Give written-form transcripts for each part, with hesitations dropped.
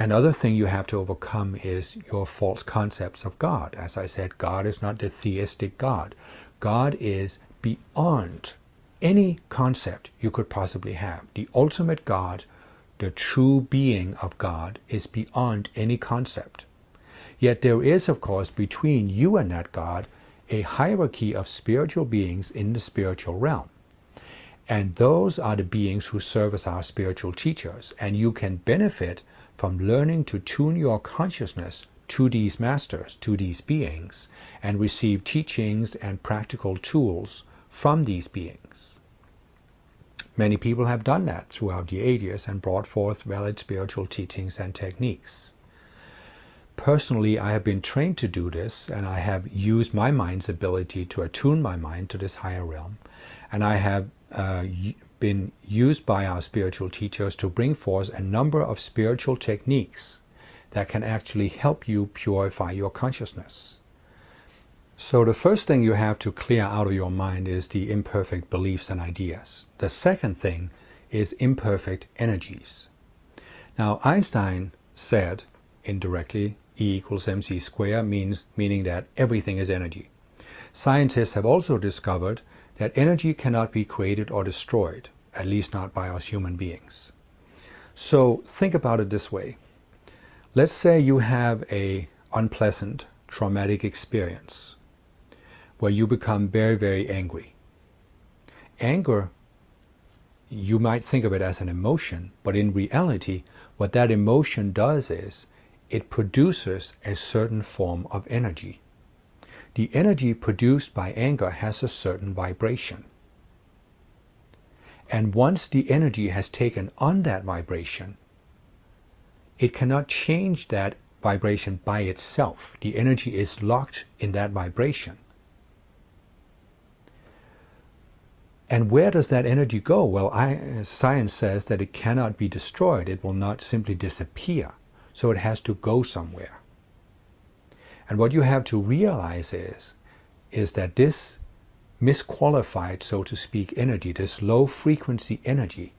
Another thing you have to overcome is your false concepts of God. As I said, God is not the theistic God. God is beyond any concept you could possibly have. The ultimate God, the true being of God, is beyond any concept. Yet there is, of course, between you and that God, a hierarchy of spiritual beings in the spiritual realm. And those are the beings who serve as our spiritual teachers. And you can benefit from learning to tune your consciousness to these masters, to these beings, and receive teachings and practical tools from these beings. Many people have done that throughout the ages and brought forth valid spiritual teachings and techniques. Personally, I have been trained to do this, and I have used my mind's ability to attune my mind to this higher realm, and I have been used by our spiritual teachers to bring forth a number of spiritual techniques that can actually help you purify your consciousness. So the first thing you have to clear out of your mind is the imperfect beliefs and ideas. The second thing is imperfect energies. Now, Einstein said indirectly, E equals mc squared, meaning that everything is energy. Scientists have also discovered that energy cannot be created or destroyed, at least not by us human beings. So think about it this way. Let's say you have an unpleasant, traumatic experience where you become very, very angry. Anger, you might think of it as an emotion, but in reality, what that emotion does is it produces a certain form of energy. The energy produced by anger has a certain vibration. And once the energy has taken on that vibration, it cannot change that vibration by itself. The energy is locked in that vibration. And where does that energy go? Well, science says that it cannot be destroyed. It will not simply disappear. So it has to go somewhere. And what you have to realize is that this misqualified, so to speak, energy, this low frequency energy,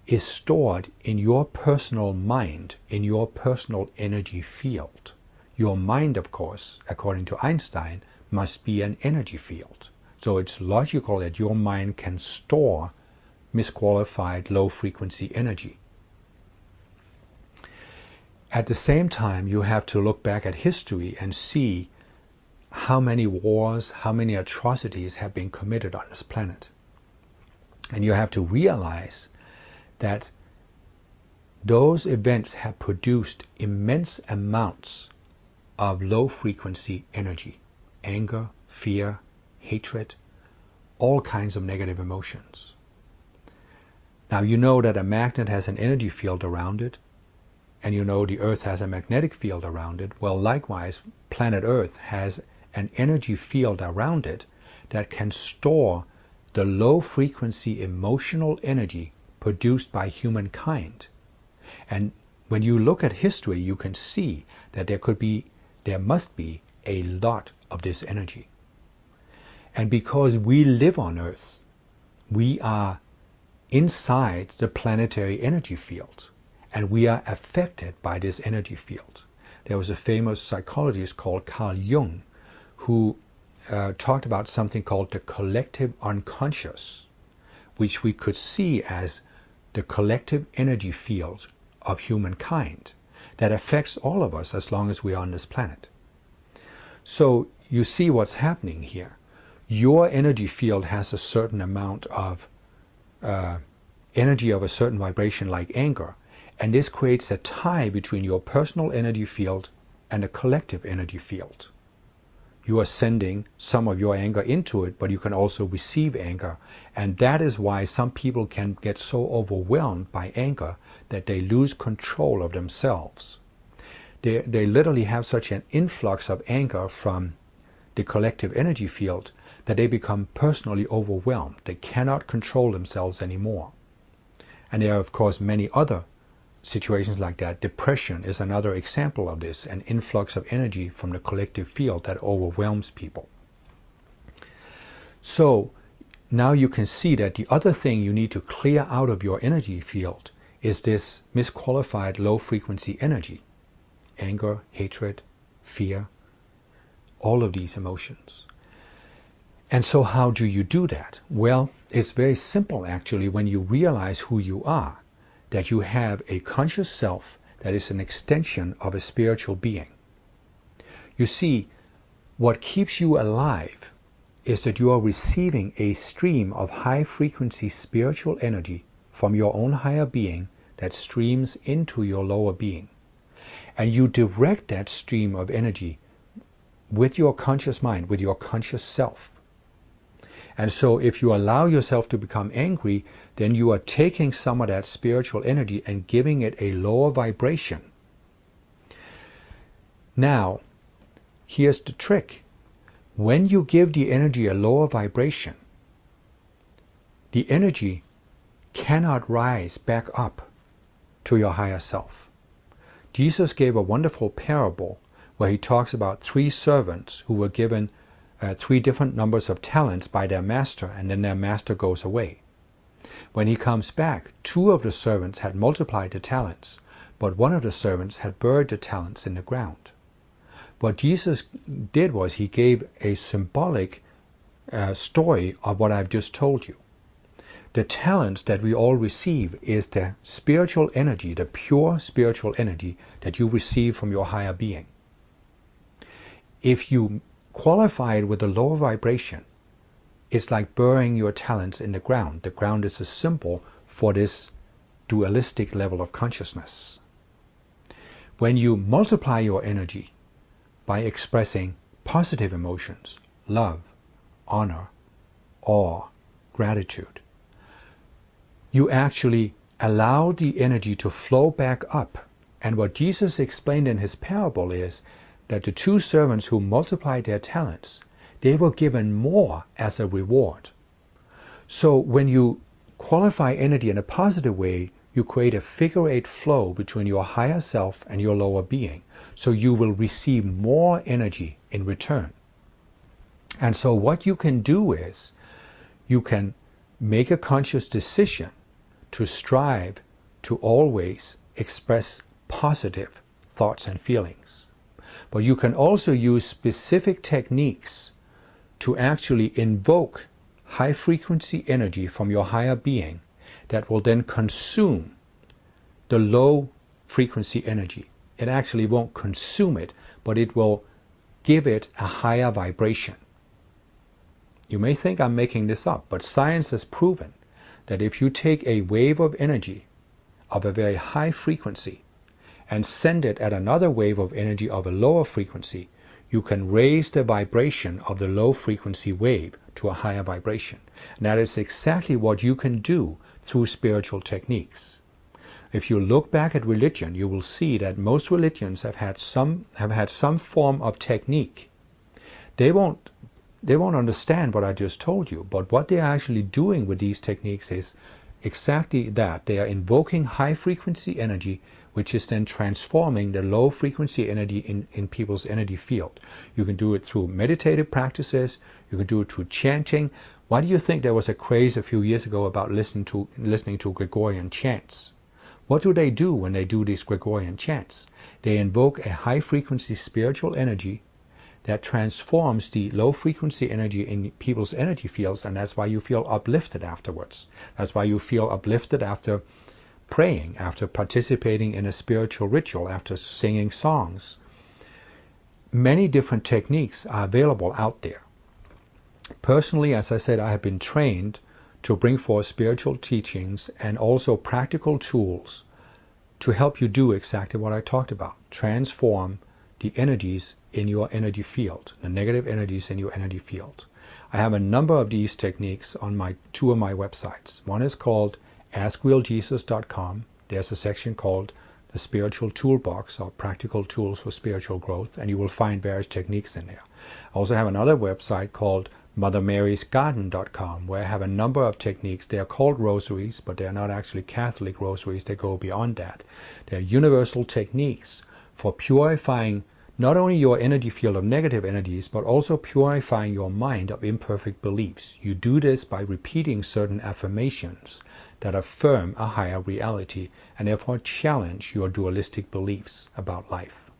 is stored in your personal mind, in your personal energy field. Your mind, of course, according to Einstein, must be an energy field. So it's logical that your mind can store misqualified low frequency energy. At the same time, you have to look back at history and see how many wars, how many atrocities have been committed on this planet. And you have to realize that those events have produced immense amounts of low frequency energy, anger, fear, hatred, all kinds of negative emotions. Now you know that a magnet has an energy field around it, and you know the Earth has a magnetic field around it. Well, likewise, planet Earth has an energy field around it that can store the low frequency emotional energy produced by humankind. And when you look at history, you can see that there must be a lot of this energy. And because we live on Earth, we are inside the planetary energy field, and we are affected by this energy field. There was a famous psychologist called Carl Jung who talked about something called the collective unconscious, which we could see as the collective energy field of humankind that affects all of us as long as we are on this planet. So you see what's happening here. Your energy field has a certain amount of energy of a certain vibration like anger, and this creates a tie between your personal energy field and the collective energy field. You are sending some of your anger into it, but you can also receive anger. And that is why some people can get so overwhelmed by anger that they lose control of themselves. They literally have such an influx of anger from the collective energy field that they become personally overwhelmed. They cannot control themselves anymore. And there are, of course, many other situations like that. Depression is another example of this, an influx of energy from the collective field that overwhelms people. So now you can see that the other thing you need to clear out of your energy field is this misqualified low-frequency energy. Anger, hatred, fear, all of these emotions. And so how do you do that? Well, it's very simple actually when you realize who you are, that you have a conscious self that is an extension of a spiritual being. You see, what keeps you alive is that you are receiving a stream of high-frequency spiritual energy from your own higher being that streams into your lower being. And you direct that stream of energy with your conscious mind, with your conscious self. And so if you allow yourself to become angry, then you are taking some of that spiritual energy and giving it a lower vibration. Now, here's the trick. When you give the energy a lower vibration, the energy cannot rise back up to your higher self. Jesus gave a wonderful parable where he talks about 3 servants who were given 3 different numbers of talents by their master, and then their master goes away. When he comes back, 2 of the servants had multiplied the talents, but 1 of the servants had buried the talents in the ground. What Jesus did was he gave a symbolic story of what I've just told you. The talents that we all receive is the spiritual energy, the pure spiritual energy that you receive from your higher being. If you qualify it with a lower vibration, it's like burying your talents in the ground. The ground is a symbol for this dualistic level of consciousness. When you multiply your energy by expressing positive emotions, love, honor, awe, gratitude, you actually allow the energy to flow back up. And what Jesus explained in his parable is that the 2 servants who multiplied their talents, they were given more as a reward. So when you qualify energy in a positive way, you create a figure-8 flow between your higher self and your lower being. So you will receive more energy in return. And so what you can do is, you can make a conscious decision to strive to always express positive thoughts and feelings. But you can also use specific techniques to actually invoke high-frequency energy from your higher being that will then consume the low-frequency energy. It actually won't consume it, but it will give it a higher vibration. You may think I'm making this up, but science has proven that if you take a wave of energy of a very high frequency and send it at another wave of energy of a lower frequency, you can raise the vibration of the low frequency wave to a higher vibration. And that is exactly what you can do through spiritual techniques. If you look back at religion, you will see that most religions have had some form of technique. They won't understand what I just told you, but what they're actually doing with these techniques is exactly that. They are invoking high frequency energy, which is then transforming the low frequency energy in people's energy field. You can do it through meditative practices, you can do it through chanting. Why do you think there was a craze a few years ago about listening to Gregorian chants? What do they do when they do these Gregorian chants? They invoke a high frequency spiritual energy that transforms the low frequency energy in people's energy fields, and that's why you feel uplifted afterwards. That's why you feel uplifted after praying, after participating in a spiritual ritual, after singing songs. Many different techniques are available out there. Personally, as I said, I have been trained to bring forth spiritual teachings and also practical tools to help you do exactly what I talked about. Transform the energies in your energy field, the negative energies in your energy field. I have a number of these techniques on 2 of my websites. One is called AskRealJesus.com. There's a section called the Spiritual Toolbox, or Practical Tools for Spiritual Growth, and you will find various techniques in there. I also have another website called MotherMarysGarden.com, where I have a number of techniques. They are called rosaries, but they are not actually Catholic rosaries. They go beyond that. They are universal techniques for purifying not only your energy field of negative energies, but also purifying your mind of imperfect beliefs. You do this by repeating certain affirmations that affirm a higher reality and therefore challenge your dualistic beliefs about life.